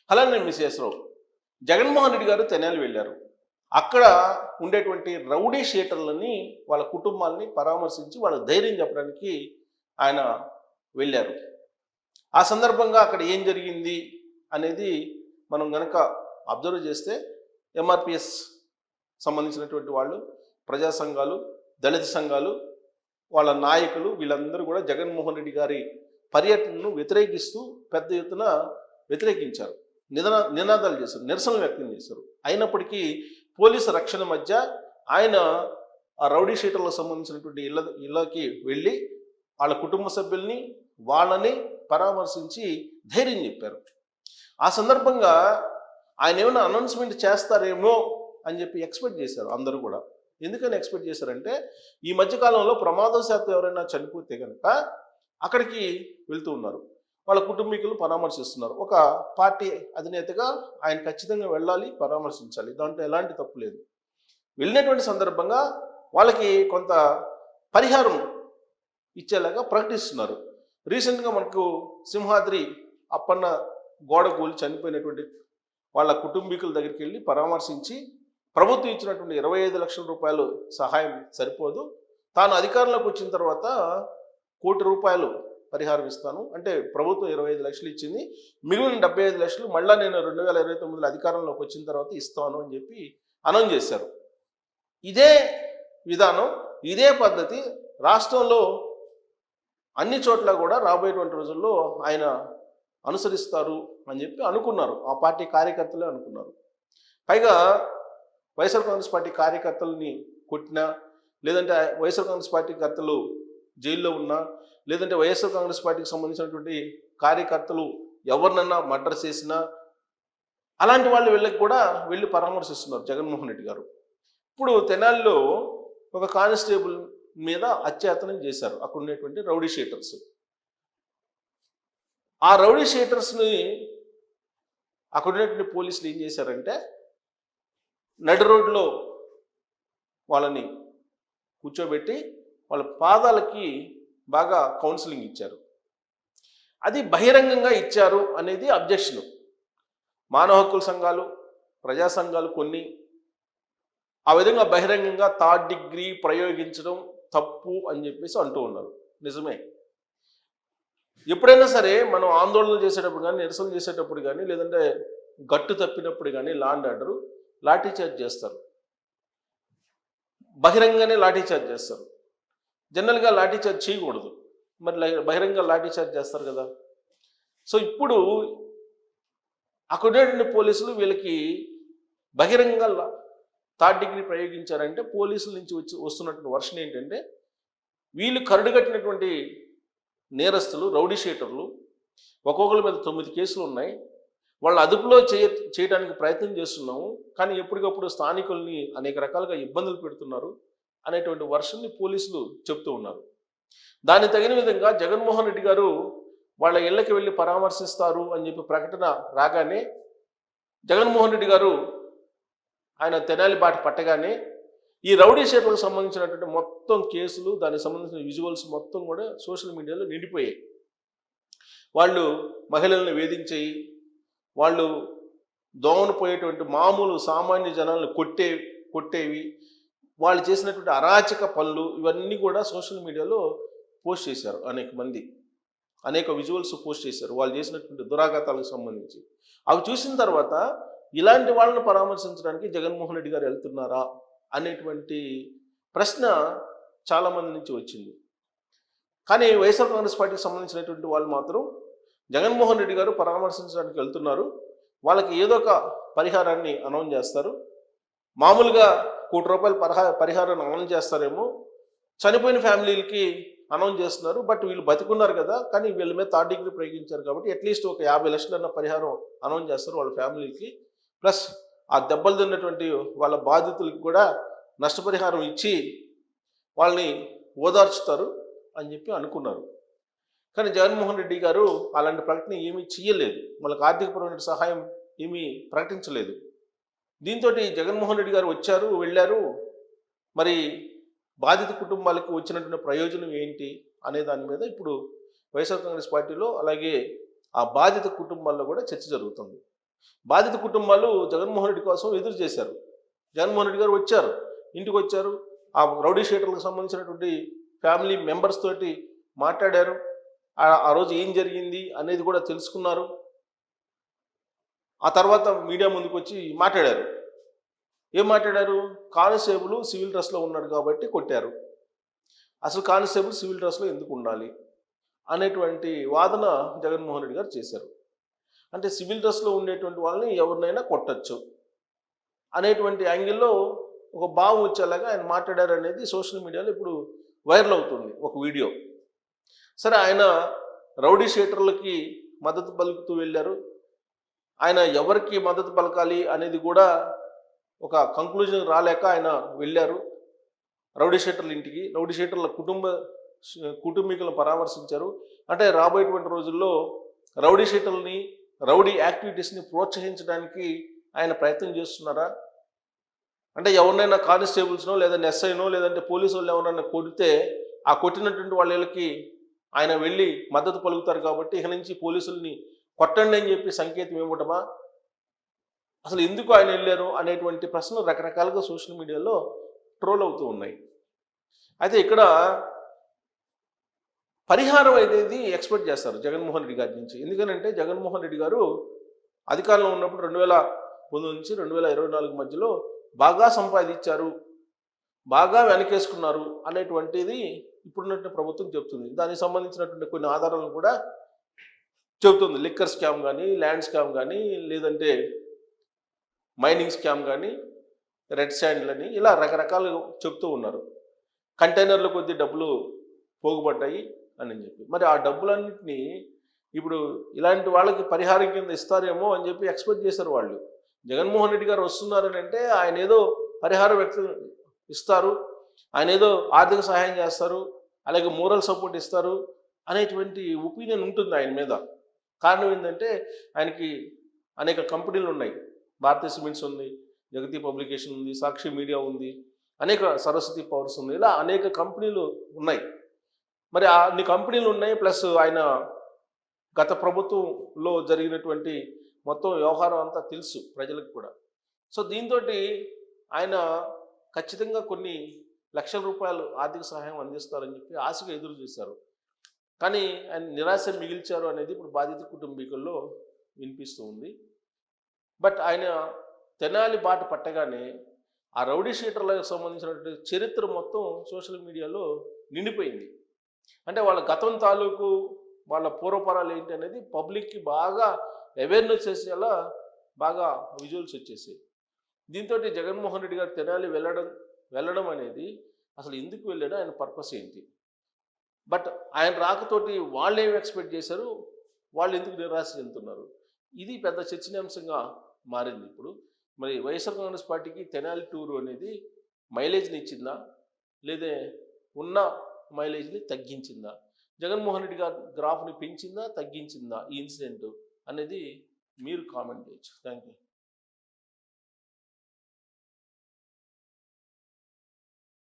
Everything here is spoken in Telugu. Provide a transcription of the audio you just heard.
అలానే మిసేసరావు జగన్మోహన్ రెడ్డి గారు తెనాలి వెళ్ళారు. అక్కడ ఉండేటువంటి రౌడీ షీటర్లని వాళ్ళ కుటుంబాలని పరామర్శించి వాళ్ళకి ధైర్యం చెప్పడానికి ఆయన వెళ్ళారు. ఆ సందర్భంగా అక్కడ ఏం జరిగింది అనేది మనం గనక అబ్జర్వ్ చేస్తే ఎంఆర్పిఎస్ సంబంధించినటువంటి వాళ్ళు, ప్రజా సంఘాలు, దళిత సంఘాలు, వాళ్ళ నాయకులు వీళ్ళందరూ కూడా జగన్మోహన్ రెడ్డి గారి పర్యటనను వ్యతిరేకిస్తూ పెద్ద ఎత్తున వ్యతిరేకించారు, నినాదాలు చేశారు, నిరసనలు వ్యక్తం చేశారు. అయినప్పటికీ పోలీసు రక్షణ మధ్య ఆయన ఆ రౌడీ షీటర్లకు సంబంధించినటువంటి ఇళ్ళకి వెళ్ళి వాళ్ళ కుటుంబ సభ్యుల్ని వాళ్ళని పరామర్శించి ధైర్యం చెప్పారు. ఆ సందర్భంగా ఆయన ఏమైనా అనౌన్స్మెంట్ చేస్తారేమో అని చెప్పి ఎక్స్పెక్ట్ చేశారు అందరూ కూడా. ఎందుకని ఎక్స్పెక్ట్ చేశారంటే ఈ మధ్యకాలంలో ప్రమాదవశాత్తు ఎవరైనా చనిపోతే కనుక అక్కడికి వెళ్తూ ఉన్నారు, వాళ్ళ కుటుంబీకులు పరామర్శిస్తున్నారు. ఒక పార్టీ అధినేతగా ఆయన ఖచ్చితంగా వెళ్ళాలి, పరామర్శించాలి, దాంట్లో ఎలాంటి తప్పు లేదు. వెళ్ళినటువంటి సందర్భంగా వాళ్ళకి కొంత పరిహారం ఇచ్చేలాగా ప్రకటిస్తున్నారు. రీసెంట్గా మనకు సింహాద్రి అప్పన్న గోడ కూలి చనిపోయినటువంటి వాళ్ళ కుటుంబీకుల దగ్గరికి వెళ్ళి పరామర్శించి ప్రభుత్వం ఇచ్చినటువంటి 25 లక్షల రూపాయలు సహాయం సరిపోదు, తాను అధికారంలోకి వచ్చిన తర్వాత ₹1,00,00,000 పరిహారం ఇస్తాను అంటే ప్రభుత్వం 25 లక్షలు ఇచ్చింది, మిగిలిన 75 లక్షలు మళ్ళీ నేను 2029లో అధికారంలోకి వచ్చిన తర్వాత ఇస్తాను అని చెప్పి అనౌన్స్ చేశారు. ఇదే విధానం, ఇదే పద్ధతి రాష్ట్రంలో అన్ని చోట్ల కూడా రాబోయేటువంటి రోజుల్లో ఆయన అనుసరిస్తారు అని చెప్పి అనుకున్నారు, ఆ పార్టీ కార్యకర్తలే అనుకున్నారు. పైగా వైఎస్ఆర్ కాంగ్రెస్ పార్టీ కార్యకర్తలని కొట్టినా, లేదంటే వైఎస్ఆర్ కాంగ్రెస్ పార్టీ కర్తలు జైల్లో ఉన్నా, లేదంటే వైఎస్ఆర్ కాంగ్రెస్ పార్టీకి సంబంధించినటువంటి కార్యకర్తలు ఎవరినన్నా మర్డర్ చేసినా అలాంటి వాళ్ళు వీళ్ళకి కూడా వెళ్ళి పరామర్శిస్తున్నారు జగన్మోహన్ రెడ్డి గారు. ఇప్పుడు తెనాలిలో ఒక కానిస్టేబుల్ మీద అత్యాచారం చేశారు అక్కడ ఉండేటువంటి రౌడీ షీటర్స్. ఆ రౌడీ షీటర్స్ని అక్కడ ఉన్నటువంటి పోలీసులు ఏం చేశారంటే నడి రోడ్లో వాళ్ళని కూర్చోబెట్టి వాళ్ళ పాదాలకి బాగా కౌన్సిలింగ్ ఇచ్చారు. అది బహిరంగంగా ఇచ్చారు అనేది అబ్జెక్షన్. మానవ హక్కుల సంఘాలు, ప్రజా సంఘాలు కొన్ని ఆ విధంగా బహిరంగంగా థర్డ్ డిగ్రీ ప్రయోగించడం తప్పు అని చెప్పేసి అంటూ ఉన్నారు. నిజమే, ఎప్పుడైనా సరే మనం ఆందోళన చేసేటప్పుడు కానీ, నిరసన చేసేటప్పుడు కానీ, లేదంటే గట్టు తప్పినప్పుడు కానీ లా అండ్ ఆర్డర్ లాఠీచార్జ్ చేస్తారు, బహిరంగానే లాఠీచార్జ్ చేస్తారు. జనరల్గా లాఠీచార్జ్ చేయకూడదు, మరి బహిరంగ లాఠీచార్జ్ చేస్తారు కదా. సో ఇప్పుడు అక్కడ ఉన్నటువంటి పోలీసులు వీళ్ళకి బహిరంగ థర్డ్ డిగ్రీ ప్రయోగించారంటే పోలీసుల నుంచి వస్తున్నటువంటి వర్షన్ ఏంటంటే వీళ్ళు కరడుగట్టినటువంటి నేరస్తులు, రౌడీ షీటర్లు, ఒక్కొక్కరి మీద 9 కేసులు ఉన్నాయి, వాళ్ళ అదుపులో చేయడానికి ప్రయత్నం చేస్తున్నాము, కానీ ఎప్పటికప్పుడు స్థానికుల్ని అనేక రకాలుగా ఇబ్బందులు పెడుతున్నారు అనేటువంటి వర్షన్ని పోలీసులు చెప్తూ ఉన్నారు. దానికి తగిన విధంగా జగన్మోహన్ రెడ్డి గారు వాళ్ళ ఇళ్ళకి వెళ్ళి పరామర్శిస్తారు అని చెప్పి ప్రకటన రాగానే జగన్మోహన్ రెడ్డి గారు ఆయన తెనాలి బాట పట్టగానే ఈ రౌడీ షీటర్లకు సంబంధించినటువంటి మొత్తం కేసులు, దానికి సంబంధించిన విజువల్స్ మొత్తం కూడా సోషల్ మీడియాలో నిండిపోయాయి. వాళ్ళు మహిళలను వేధించేయి, వాళ్ళు దోమను పోయేటువంటి మామూలు సామాన్య జనాలను కొట్టేవి, వాళ్ళు చేసినటువంటి అరాచక పనులు ఇవన్నీ కూడా సోషల్ మీడియాలో పోస్ట్ చేశారు. అనేక మంది అనేక విజువల్స్ పోస్ట్ చేశారు వాళ్ళు చేసినటువంటి దురాఘాతాలకు సంబంధించి. అవి చూసిన తర్వాత ఇలాంటి వాళ్ళను పరామర్శించడానికి జగన్మోహన్ రెడ్డి గారు వెళ్తున్నారా అనేటువంటి ప్రశ్న చాలామంది నుంచి వచ్చింది. కానీ వైఎస్ఆర్ కాంగ్రెస్ పార్టీకి సంబంధించినటువంటి వాళ్ళు మాత్రం జగన్మోహన్ రెడ్డి గారు పరామర్శించడానికి వెళ్తున్నారు, వాళ్ళకి ఏదో ఒక పరిహారాన్ని అనౌన్స్ చేస్తారు, మామూలుగా ₹1,00,00,000 పరిహారాన్ని అనౌన్స్ చేస్తారేమో, చనిపోయిన ఫ్యామిలీలకి అనౌన్స్ చేస్తున్నారు, బట్ వీళ్ళు బతికున్నారు కదా, కానీ వీళ్ళ మీద థర్డ్ డిగ్రీ ప్రయోగించారు కాబట్టి అట్లీస్ట్ ఒక 50 లక్షలన్న పరిహారం అనౌన్స్ చేస్తారు వాళ్ళ ఫ్యామిలీకి, ప్లస్ ఆ దెబ్బలు తిన్నటువంటి వాళ్ళ బాధితులకు కూడా నష్టపరిహారం ఇచ్చి వాళ్ళని ఓదార్చుతారు అని చెప్పి అనుకున్నారు. కానీ జగన్మోహన్ రెడ్డి గారు అలాంటి ప్రకటన ఏమీ చేయలేదు, వాళ్ళకి ఆర్థికపరమైన సహాయం ఏమీ ప్రకటించలేదు. దీంతో జగన్మోహన్ రెడ్డి గారు వచ్చారు, వెళ్ళారు, మరి బాధిత కుటుంబాలకు వచ్చినటువంటి ప్రయోజనం ఏంటి అనే దాని మీద ఇప్పుడు వైఎస్ఆర్ కాంగ్రెస్ పార్టీలో అలాగే ఆ బాధిత కుటుంబాల్లో కూడా చర్చ జరుగుతుంది. బాధిత కుటుంబాలు జగన్మోహన్ రెడ్డి కోసం ఎదురు చేశారు. జగన్మోహన్ రెడ్డి గారు వచ్చారు, ఇంటికి వచ్చారు. ఆ రౌడీ షీటర్లకు సంబంధించినటువంటి ఫ్యామిలీ మెంబర్స్ తోటి మాట్లాడారు. ఆ రోజు ఏం జరిగింది అనేది కూడా తెలుసుకున్నారు. ఆ తర్వాత మీడియా ముందుకు వచ్చి మాట్లాడారు. ఏం మాట్లాడారు? కానిస్టేబుల్ సివిల్ డ్రెస్లో ఉన్నాడు కాబట్టి కొట్టారు, అసలు కానిస్టేబుల్ సివిల్ డ్రెస్లో ఎందుకు ఉండాలి అనేటువంటి వాదన జగన్మోహన్ రెడ్డి గారు చేశారు. అంటే సివిల్ డ్రెస్లో ఉండేటువంటి వాళ్ళని ఎవరినైనా కొట్టచ్చు అనేటువంటి యాంగిల్లో ఒక భావం వచ్చేలాగా ఆయన మాట్లాడారు అనేది సోషల్ మీడియాలో ఇప్పుడు వైరల్ అవుతుంది ఒక వీడియో. సరే, ఆయన రౌడీ షీటర్లకి మద్దతు పలుకుతూ వెళ్ళారు. ఆయన ఎవరికి మద్దతు పలకాలి అనేది కూడా ఒక కంక్లూజన్ రాలేక ఆయన వెళ్ళారు రౌడీ షీటర్ల ఇంటికి. రౌడీ షీటర్ల కుటుంబీకులను పరామర్శించారు. అంటే రాబోయేటువంటి రోజుల్లో రౌడీ షీటర్లని, రౌడీ యాక్టివిటీస్ని ప్రోత్సహించడానికి ఆయన ప్రయత్నం చేస్తున్నారా? అంటే ఎవరినైనా కానిస్టేబుల్స్నో లేదంటే ఎస్ఐనో లేదంటే పోలీసు వాళ్ళు ఎవరైనా కొడితే ఆ కొట్టినటువంటి వాళ్ళకి ఆయన వెళ్ళి మద్దతు పలుకుతారు కాబట్టి ఇక నుంచి పోలీసుల్ని కొట్టండి అని చెప్పి సంకేతం ఇవ్వటమా? అసలు ఎందుకు ఆయన వెళ్ళారు అనేటువంటి ప్రశ్నలు రకరకాలుగా సోషల్ మీడియాలో ట్రోల్ అవుతూ ఉన్నాయి. అయితే ఇక్కడ పరిహారం అనేది ఎక్స్పెక్ట్ చేస్తారు జగన్మోహన్ రెడ్డి గారి నుంచి. ఎందుకనంటే జగన్మోహన్ రెడ్డి గారు అధికారంలో ఉన్నప్పుడు 2019 నుంచి 2024 మధ్యలో బాగా సంపాదించారు, బాగా వెనకేసుకున్నారు అనేటువంటిది ఇప్పుడున్నటువంటి ప్రభుత్వం చెప్తుంది. దానికి సంబంధించినటువంటి కొన్ని ఆధారాలను కూడా చెబుతుంది. లిక్కర్ స్కామ్ కానీ, ల్యాండ్ స్కామ్ కానీ, లేదంటే మైనింగ్ స్కామ్ కానీ, రెడ్ శాండ్లని ఇలా రకరకాలుగా చెప్తూ ఉన్నారు. కంటైనర్ల కొద్ది డబ్బులు పోగుపడ్డాయి అని చెప్పి. మరి ఆ డబ్బులన్నింటినీ ఇప్పుడు ఇలాంటి వాళ్ళకి పరిహారం కింద ఇస్తారేమో అని చెప్పి ఎక్స్పెక్ట్ చేశారు వాళ్ళు. జగన్మోహన్ రెడ్డి గారు వస్తున్నారని అంటే ఆయన ఏదో పరిహారం ఇస్తారు, ఆయన ఏదో ఆర్థిక సహాయం చేస్తారు, అలాగే మోరల్ సపోర్ట్ ఇస్తారు అనేటువంటి ఒపీనియన్ ఉంటుంది ఆయన మీద. కారణం ఏంటంటే ఆయనకి అనేక కంపెనీలు ఉన్నాయి. భారతీయ సిమెంట్స్ ఉంది, జగతి పబ్లికేషన్ ఉంది, సాక్షి మీడియా ఉంది, అనేక సరస్వతి పవర్స్ ఉంది, ఇలా అనేక కంపెనీలు ఉన్నాయి. మరి అన్ని కంపెనీలు ఉన్నాయి, ప్లస్ ఆయన గత ప్రభుత్వంలో జరిగినటువంటి మొత్తం వ్యవహారం అంతా తెలుసు ప్రజలకు కూడా. సో దీంతో ఆయన ఖచ్చితంగా కొన్ని లక్షల రూపాయలు ఆర్థిక సహాయం అందిస్తారని చెప్పి ఆశగా ఎదురు చూశారు. కానీ ఆయన నిరాశ మిగిల్చారు అనేది ఇప్పుడు బాధిత కుటుంబీకుల్లో వినిపిస్తూ ఉంది. బట్ ఆయన తెనాలి బాట పట్టగానే ఆ రౌడీ షీటర్లకు సంబంధించినటువంటి చరిత్ర మొత్తం సోషల్ మీడియాలో నిండిపోయింది. అంటే వాళ్ళ గతం తాలూకు, వాళ్ళ పూర్వపరాలు ఏంటి అనేది పబ్లిక్కి బాగా అవేర్నెస్ చేసేలా బాగా విజువల్స్ వచ్చేసాయి. దీంతో జగన్మోహన్ రెడ్డి గారు తెనాలి వెళ్ళడం అనేది అసలు ఎందుకు వెళ్ళాడో, ఆయన పర్పస్ ఏంటి, బట్ ఆయన రాకతోటి వాళ్ళు ఏమి ఎక్స్పెక్ట్ చేశారు, వాళ్ళు ఎందుకు నిరాశ చెందుతున్నారు, ఇది పెద్ద చర్చనీయాంశంగా మారింది ఇప్పుడు. మరి వైఎస్ఆర్ కాంగ్రెస్ పార్టీకి తెనాలి టూరు అనేది మైలేజ్ని ఇచ్చిందా, లేదా ఉన్న మైలేజ్ని తగ్గించిందా, జగన్మోహన్ రెడ్డి గారు గ్రాఫ్ని పెంచిందా తగ్గించిందా ఈ ఇన్సిడెంట్ అనేది మీరు కామెంట్ చేయొచ్చు. Thank you.